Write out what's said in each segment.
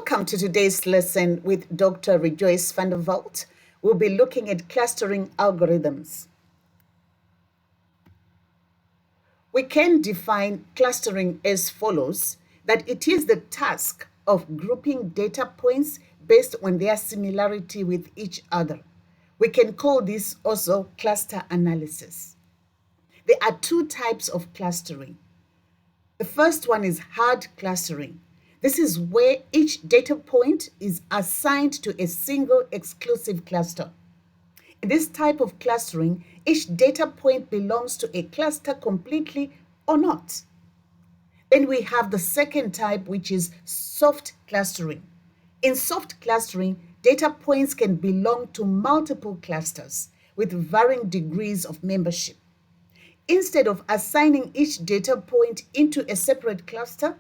Welcome to today's lesson with Dr. Rejoice van der Walt. We'll be looking at clustering algorithms. We can define clustering as follows, that it is the task of grouping data points based on their similarity with each other. We can call this also cluster analysis. There are two types of clustering. The first one is hard clustering. This is where each data point is assigned to a single exclusive cluster. In this type of clustering, each data point belongs to a cluster completely or not. Then we have the second type, which is soft clustering. In soft clustering, data points can belong to multiple clusters with varying degrees of membership. Instead of assigning each data point into a separate cluster,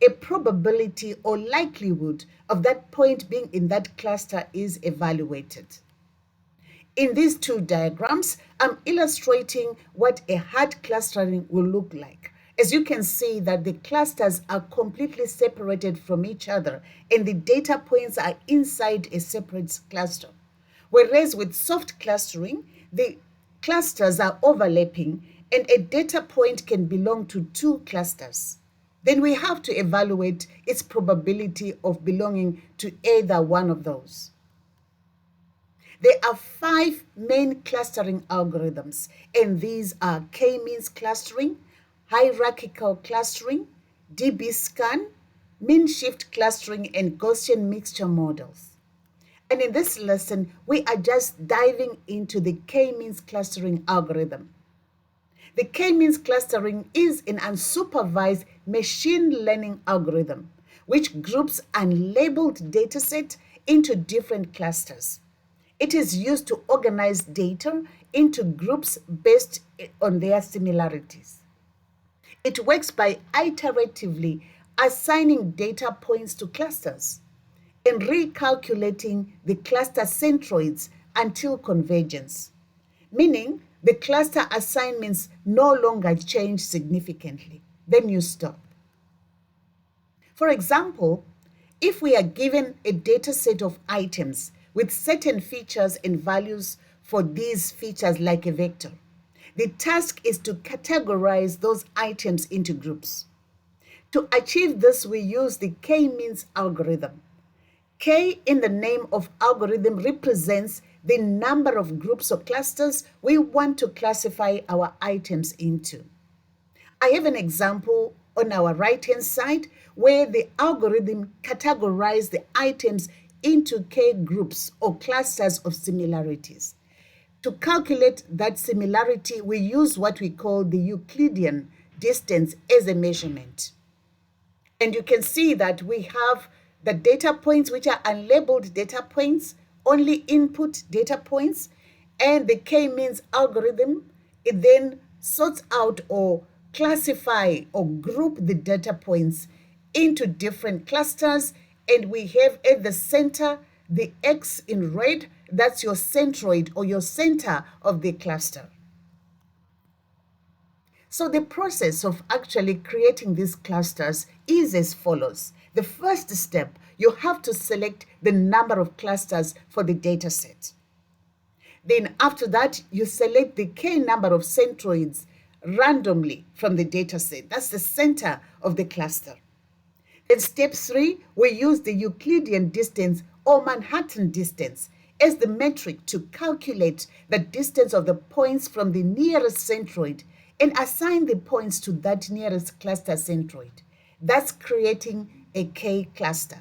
a probability or likelihood of that point being in that cluster is evaluated. In these two diagrams, I'm illustrating what a hard clustering will look like. As you can see that the clusters are completely separated from each other and the data points are inside a separate cluster. Whereas with soft clustering, the clusters are overlapping and a data point can belong to two clusters. Then we have to evaluate its probability of belonging to either one of those. There are 5 main clustering algorithms, and these are k-means clustering, hierarchical clustering, DB-scan, mean-shift clustering, and Gaussian mixture models. And in this lesson, we are just diving into the k-means clustering algorithm. The k-means clustering is an unsupervised machine learning algorithm which groups unlabeled dataset into different clusters. It is used to organize data into groups based on their similarities. It works by iteratively assigning data points to clusters and recalculating the cluster centroids until convergence, meaning the cluster assignments no longer change significantly. Then you stop. For example, if we are given a data set of items with certain features and values for these features like a vector, the task is to categorize those items into groups. To achieve this, we use the k-means algorithm. K in the name of algorithm represents the number of groups or clusters we want to classify our items into. I have an example on our right-hand side where the algorithm categorizes the items into K groups or clusters of similarities. To calculate that similarity, we use what we call the Euclidean distance as a measurement. And you can see that we have the data points which are unlabeled data points, only input data points, and the k-means algorithm, it then sorts out or classify or group the data points into different clusters, and we have at the center the X in red, that's your centroid or your center of the cluster. So the process of actually creating these clusters is as follows. The first step, you have to select the number of clusters for the data set. Then after that, you select the k number of centroids randomly from the data set. That's the center of the cluster. Then step 3, we use the Euclidean distance or Manhattan distance as the metric to calculate the distance of the points from the nearest centroid and assign the points to that nearest cluster centroid, thus creating a K cluster.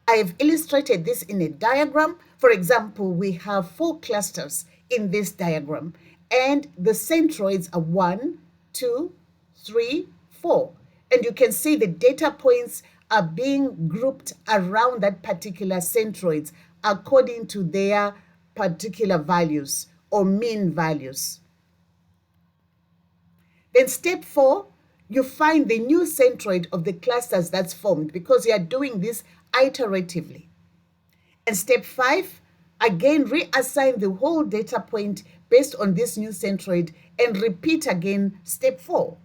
I have illustrated this in a diagram. For example, we have 4 clusters in this diagram, and the centroids are 1, 2, 3, 4. And you can see the data points are being grouped around that particular centroids according to their particular values or mean values. Then step 4, you find the new centroid of the clusters that's formed because you are doing this iteratively. And step 5, again reassign the whole data point based on this new centroid and repeat again step 4.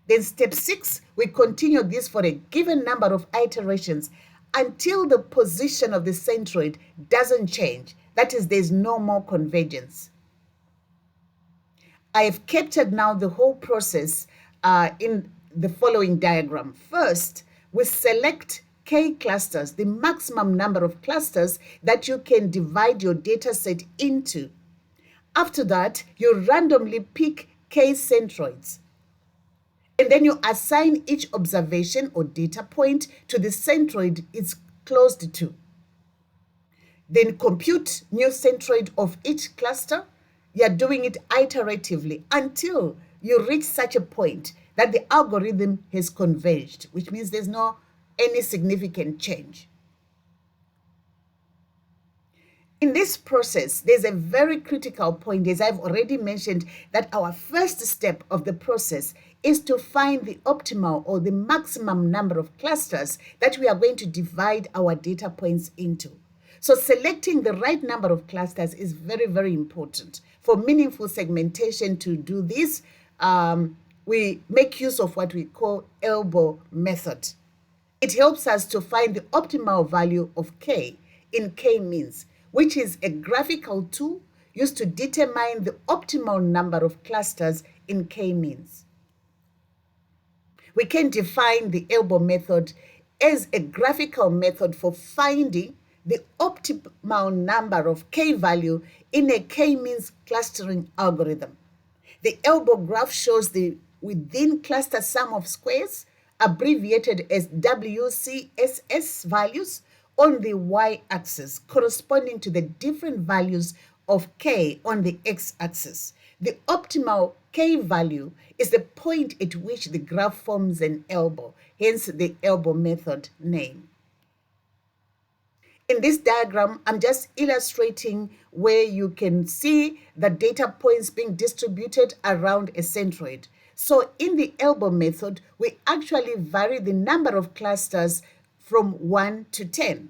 Then step 6, we continue this for a given number of iterations until the position of the centroid doesn't change. That is, there's no more convergence. I have captured now the whole process in the following diagram. First, we select K clusters, the maximum number of clusters that you can divide your data set into. After that, you randomly pick K centroids. And then you assign each observation or data point to the centroid it's closed to. Then compute new centroid of each cluster. You're doing it iteratively until you reach such a point that the algorithm has converged, which means there's no any significant change. In this process, there's a very critical point, as I've already mentioned, that our first step of the process is to find the optimal or the maximum number of clusters that we are going to divide our data points into. So selecting the right number of clusters is very, very important. For meaningful segmentation to do this, we make use of what we call elbow method. It helps us to find the optimal value of K in K-means, which is a graphical tool used to determine the optimal number of clusters in K-means. We can define the elbow method as a graphical method for finding the optimal number of K value in a K-means clustering algorithm. The elbow graph shows the within cluster sum of squares, abbreviated as WCSS values, on the y-axis, corresponding to the different values of K on the x-axis. The optimal K value is the point at which the graph forms an elbow, hence the elbow method name. In this diagram, I'm just illustrating where you can see the data points being distributed around a centroid. So in the elbow method, we actually vary the number of clusters from 1 to 10.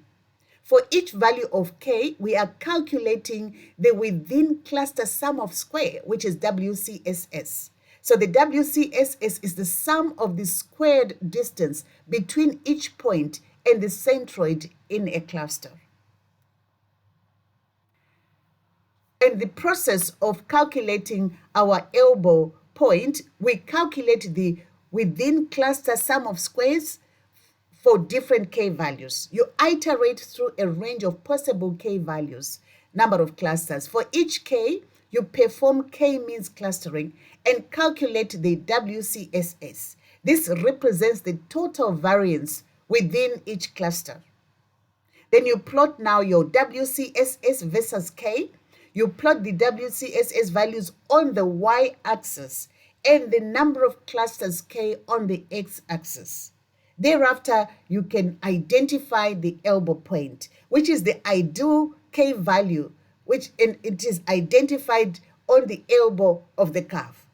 For each value of K, we are calculating the within cluster sum of square, which is WCSS. So the WCSS is the sum of the squared distance between each point and the centroid in a cluster. In the process of calculating our elbow point, we calculate the within cluster sum of squares for different K values. You iterate through a range of possible K values, number of clusters. For each K, you perform K-means clustering and calculate the WCSS. This represents the total variance within each cluster. Then you plot now your WCSS versus K. You plot the WCSS values on the y-axis and the number of clusters K on the x-axis. Thereafter, you can identify the elbow point, which is the ideal K value, which it is identified on the elbow of the curve.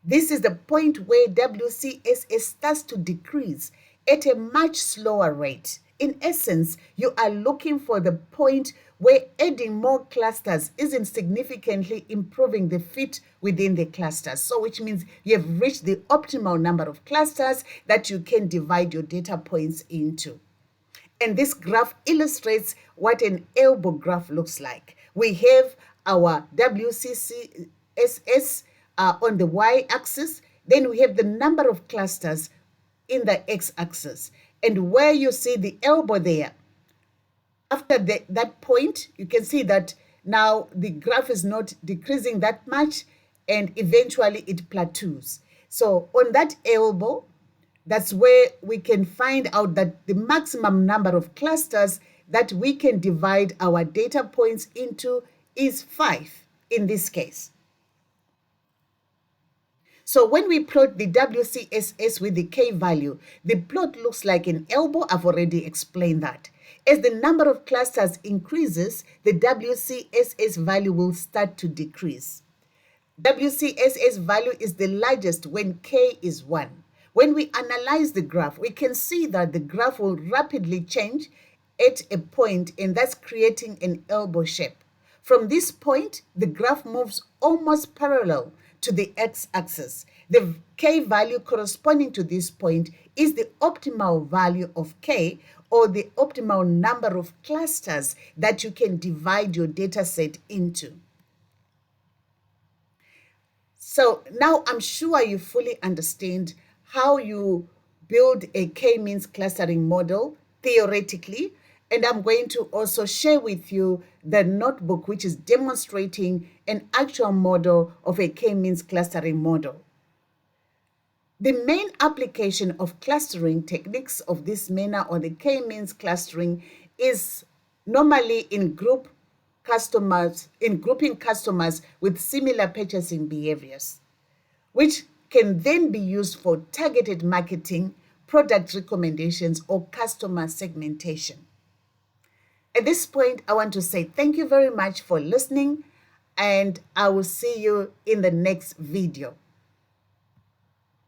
This is the point where WCSS starts to decrease at a much slower rate. In essence, you are looking for the point where adding more clusters isn't significantly improving the fit within the clusters. So which means you have reached the optimal number of clusters that you can divide your data points into. And this graph illustrates what an elbow graph looks like. We have our WCSS on the y-axis. Then we have the number of clusters in the x-axis. And where you see the elbow there, after that point, you can see that now the graph is not decreasing that much and eventually it plateaus. So on that elbow, that's where we can find out that the maximum number of clusters that we can divide our data points into is 5 in this case. So when we plot the WCSS with the K value, the plot looks like an elbow. I've already explained that. As the number of clusters increases, the WCSS value will start to decrease. WCSS value is the largest when K is 1. When we analyze the graph, we can see that the graph will rapidly change at a point, and that's creating an elbow shape. From this point, the graph moves almost parallel to the x-axis. The K value corresponding to this point is the optimal value of K or the optimal number of clusters that you can divide your data set into. So now I'm sure you fully understand how you build a k-means clustering model theoretically, and I'm going to also share with you the notebook which is demonstrating an actual model of a k-means clustering model. The main application of clustering techniques of this manner or the k-means clustering is normally in grouping customers with similar purchasing behaviors, which can then be used for targeted marketing, product recommendations, or customer segmentation. At this point, I want to say thank you very much for listening, and I will see you in the next video.